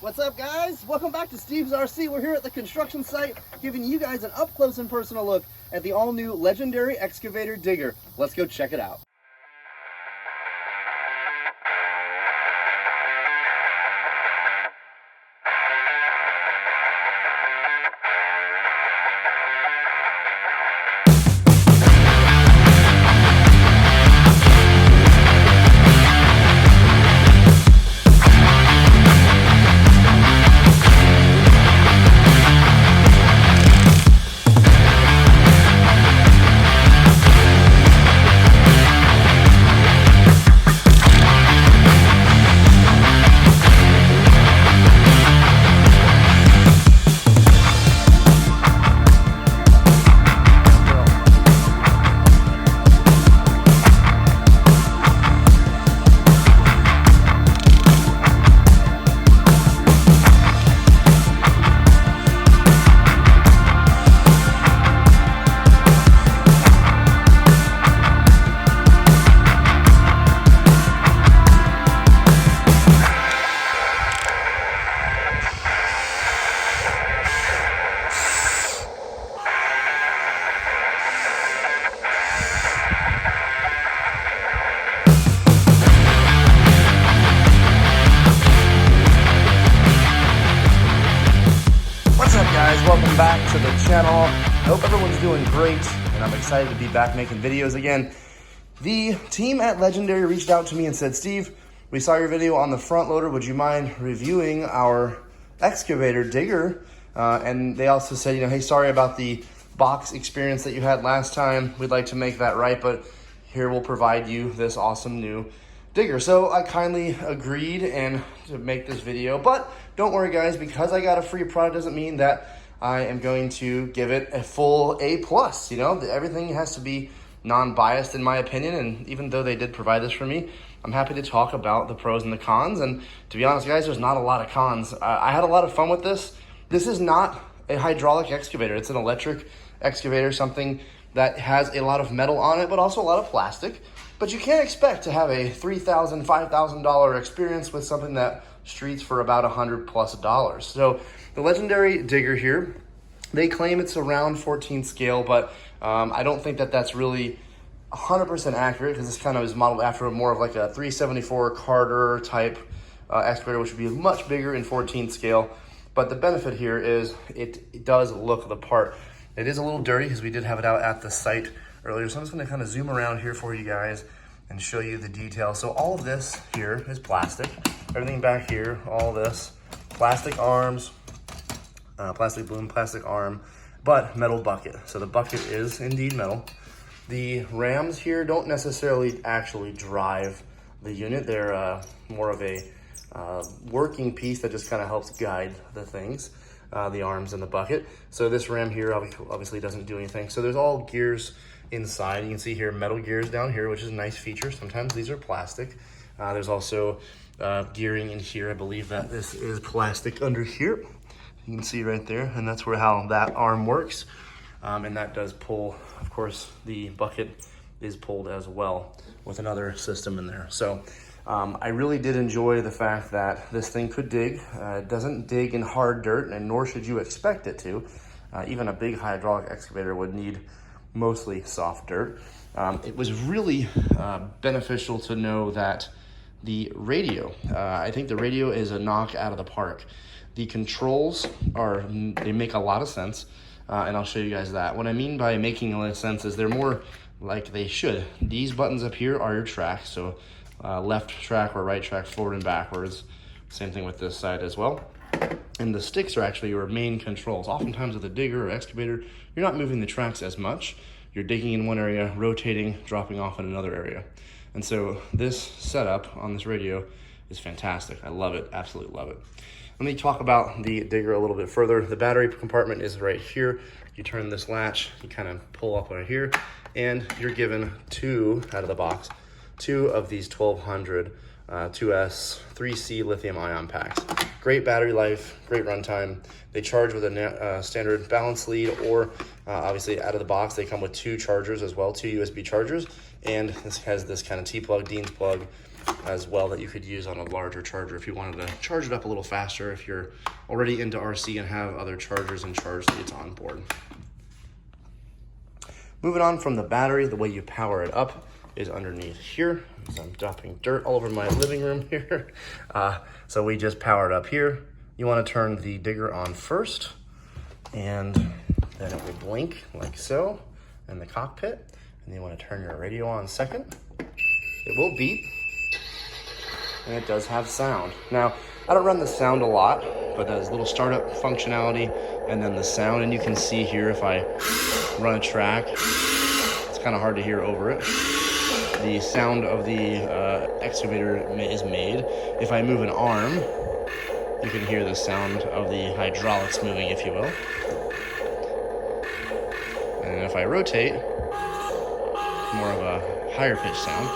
What's up, guys? Welcome back to Steve's RC. We're here at the construction site giving you guys an up-close and personal look at the all-new Legendary Excavator digger. Let's go check it out. Welcome back to the channel. I hope everyone's doing great, and I'm excited to be back making videos again. The team at Legendary reached out to me and said, Steve, we saw your video on the front loader. Would you mind reviewing our excavator digger? And they also said, hey, sorry about the box experience that you had last time. We'd like to make that right, but here we'll provide you this awesome new digger. So I kindly agreed and to make this video, but don't worry guys, because I got a free product doesn't mean that I am going to give it a full A+. Everything has to be non-biased in my opinion, and even though they did provide this for me, I'm happy to talk about the pros and the cons. And to be honest guys, there's not a lot of cons. I had a lot of fun with this. This is not a hydraulic excavator. It's an electric excavator, something that has a lot of metal on it, but also a lot of plastic. But you can't expect to have a $3,000, $5,000 experience with something that streets for about $100+. So the Legendary digger here, they claim it's around 14 scale, but I don't think that that's really 100% accurate, because this kind of is modeled after more of like a 374 Carter type excavator, which would be much bigger in 14 scale. But the benefit here is it does look the part. It is a little dirty because we did have it out at the site earlier. So I'm just gonna kind of zoom around here for you guys and show you the details. So all of this here is plastic. Everything back here, all this, plastic arms, plastic boom, plastic arm, but metal bucket. So the bucket is indeed metal. The rams here don't necessarily actually drive the unit. They're more of a working piece that just kind of helps guide the things, the arms and the bucket. So this ram here obviously doesn't do anything. So there's all gears inside. You can see here metal gears down here, which is a nice feature. Sometimes these are plastic. There's also gearing in here. I believe that this is plastic under here. You can see right there, and that's how that arm works. And that does pull, of course, the bucket is pulled as well with another system in there. So I really did enjoy the fact that this thing could dig. It doesn't dig in hard dirt, and nor should you expect it to. Even a big hydraulic excavator would need mostly soft dirt. It was really beneficial to know that the radio, I think the radio is a knock out of the park. The controls they make a lot of sense, and I'll show you guys that. What I mean by making a lot of sense is they're more like they should. These buttons up here are your tracks, so left track or right track, forward and backwards. Same thing with this side as well. And the sticks are actually your main controls. Oftentimes with a digger or excavator, you're not moving the tracks as much. You're digging in one area, rotating, dropping off in another area. And so this setup on this radio is fantastic. I love it, absolutely love it. Let me talk about the digger a little bit further. The battery compartment is right here. You turn this latch, you kind of pull up right here, and you're given two, out of the box, two of these 1200 2S 3C lithium ion packs. Great battery life, great runtime. They charge with a standard balance lead, or obviously out of the box, they come with two chargers as well, two USB chargers. And this has this kind of T-plug, Dean's plug as well that you could use on a larger charger if you wanted to charge it up a little faster, if you're already into RC and have other chargers and charge leads on board. Moving on from the battery, the way you power it up is underneath here. So I'm dumping dirt all over my living room here. So we just power it up here. You want to turn the digger on first, and then it will blink like so in the cockpit. And you want to turn your radio on second. It will beep, and it does have sound. Now, I don't run the sound a lot, but there's a little startup functionality and then the sound, and you can see here if I run a track, it's kind of hard to hear over it. The sound of the excavator is made. If I move an arm, you can hear the sound of the hydraulics moving, if you will. And if I rotate, more of a higher pitch sound.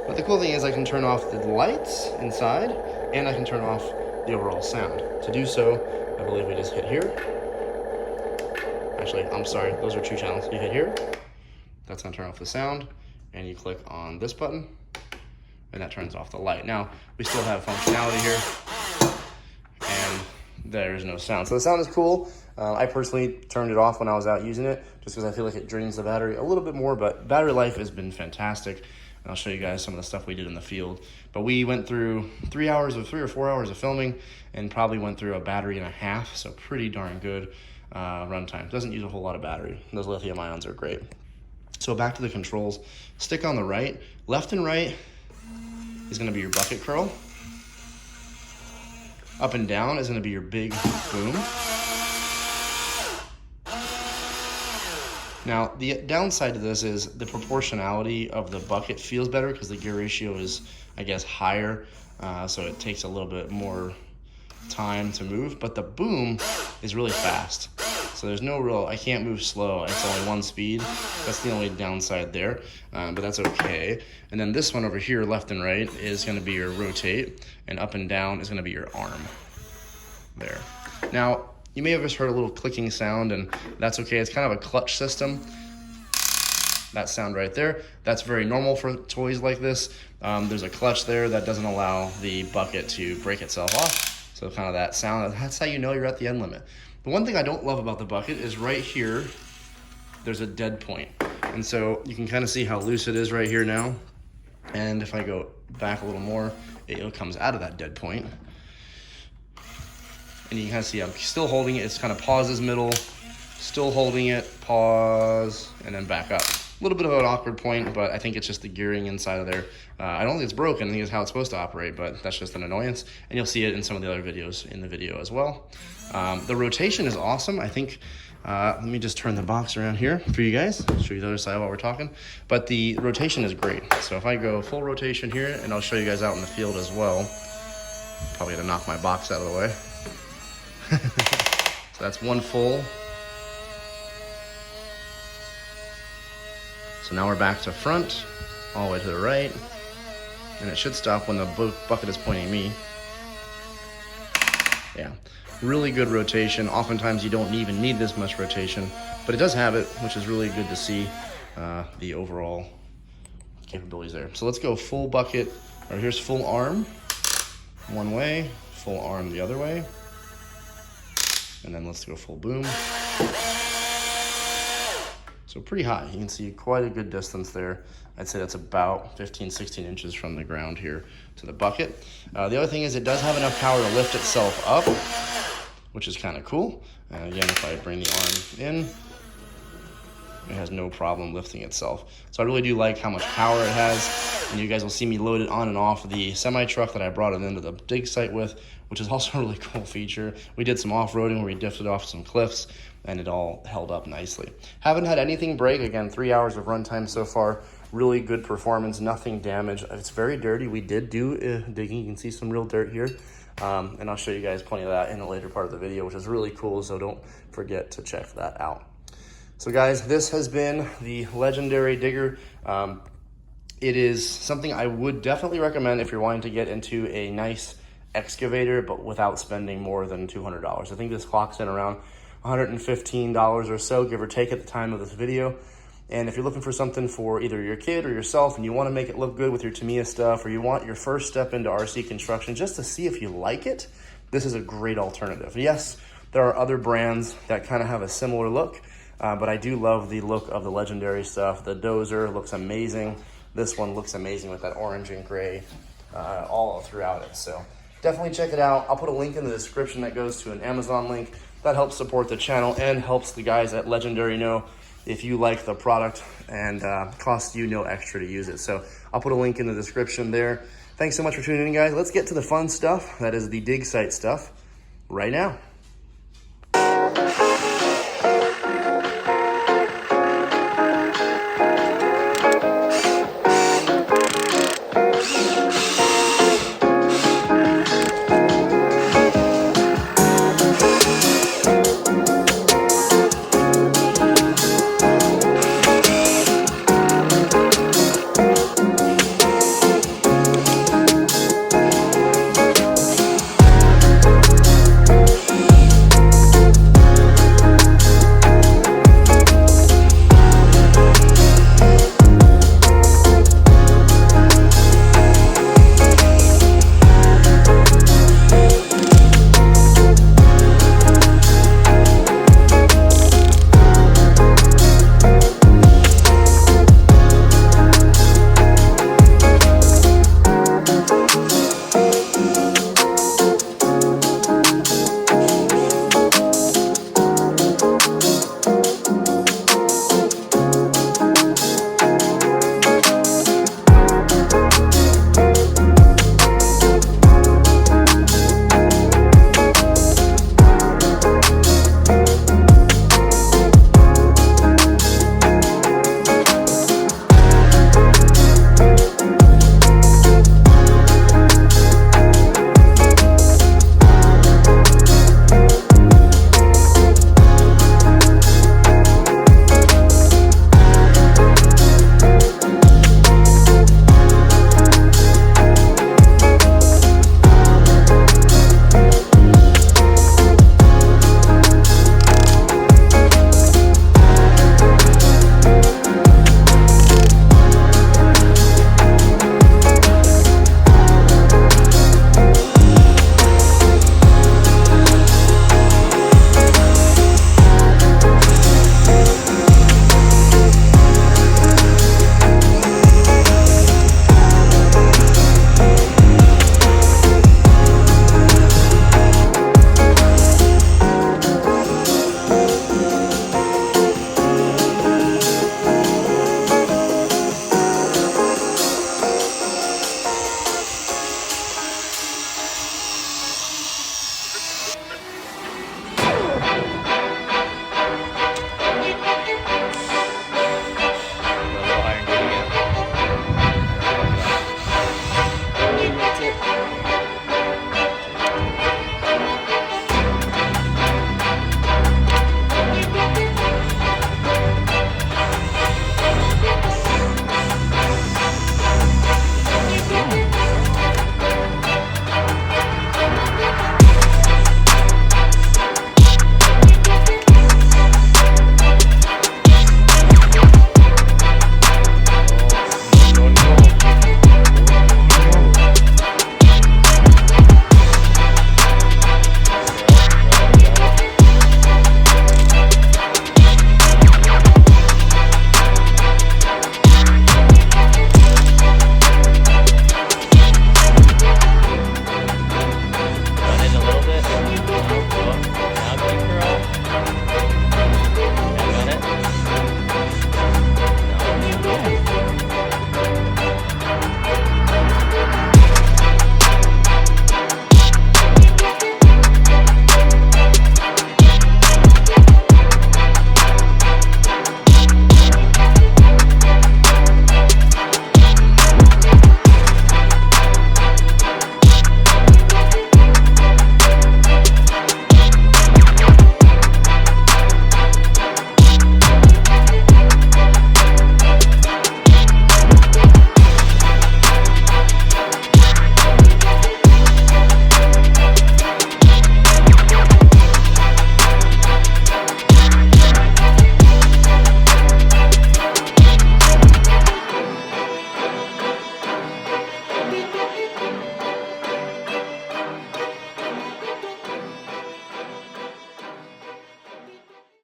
But the cool thing is I can turn off the lights inside, and I can turn off the overall sound. To do so, I believe we just hit here. Actually, I'm sorry, those are 2 channels. You hit here, that's gonna turn off the sound, and you click on this button, and that turns off the light. Now, we still have functionality here, and there's no sound. So the sound is cool. I personally turned it off when I was out using it, just because I feel like it drains the battery a little bit more, but battery life has been fantastic. And I'll show you guys some of the stuff we did in the field. But we went through 3 or 4 hours of filming and probably went through a battery and a half, so pretty darn good runtime. Doesn't use a whole lot of battery. Those lithium ions are great. So back to the controls. Stick on the right. Left and right is gonna be your bucket curl. Up and down is gonna be your big boom. Now, the downside to this is the proportionality of the bucket feels better because the gear ratio is, I guess, higher, so it takes a little bit more time to move, but the boom is really fast. So there's no real, I can't move slow, it's only 1 speed. That's the only downside there, but that's okay. And then this one over here, left and right, is gonna be your rotate, and up and down is gonna be your arm, there. Now, you may have just heard a little clicking sound, and that's okay. It's kind of a clutch system. That sound right there, that's very normal for toys like this. There's a clutch there that doesn't allow the bucket to break itself off. So kind of that sound, that's how you know you're at the end limit. The one thing I don't love about the bucket is right here, there's a dead point. And so you can kind of see how loose it is right here now. And if I go back a little more, it comes out of that dead point. And you can kind of see I'm still holding it. It's kind of pauses middle, still holding it, pause, and then back up. A little bit of an awkward point, but I think it's just the gearing inside of there. I don't think it's broken. I think it's how it's supposed to operate, but that's just an annoyance. And you'll see it in some of the other videos in the video as well. The rotation is awesome. I think, let me just turn the box around here for you guys. I'll show you the other side while we're talking. But the rotation is great. So if I go full rotation here, and I'll show you guys out in the field as well. Probably gonna knock my box out of the way. So that's 1 full. So now we're back to front, all the way to the right, and it should stop when the bucket is pointing me. Yeah, really good rotation. Oftentimes you don't even need this much rotation, but it does have it, which is really good to see the overall capabilities there. So let's go full bucket, or here's full arm one way, full arm the other way. And then let's go full boom. So pretty high. You can see quite a good distance there. I'd say that's about 15, 16 inches from the ground here to the bucket. The other thing is it does have enough power to lift itself up, which is kind of cool. Again, if I bring the arm in, it has no problem lifting itself. So I really do like how much power it has. And you guys will see me load it on and off the semi-truck that I brought it into the dig site with, which is also a really cool feature. We did some off-roading where we drifted off some cliffs, and it all held up nicely. Haven't had anything break. Again, 3 hours of runtime so far. Really good performance, nothing damaged. It's very dirty. We did do digging. You can see some real dirt here. And I'll show you guys plenty of that in the later part of the video, which is really cool, so don't forget to check that out. So guys, this has been the Laegendary digger. It is something I would definitely recommend if you're wanting to get into a nice excavator, but without spending more than $200. I think this clocks in around $115 or so, give or take at the time of this video. And if you're looking for something for either your kid or yourself and you want to make it look good with your Tamiya stuff, or you want your first step into RC construction just to see if you like it, this is a great alternative. Yes, there are other brands that kind of have a similar look, but I do love the look of the Legendary stuff. The Dozer looks amazing. This one looks amazing with that orange and gray all throughout it. So definitely check it out. I'll put a link in the description that goes to an Amazon link. That helps support the channel and helps the guys at Legendary know if you like the product, and costs you no extra to use it. So I'll put a link in the description there. Thanks so much for tuning in, guys. Let's get to the fun stuff. That is the dig site stuff right now.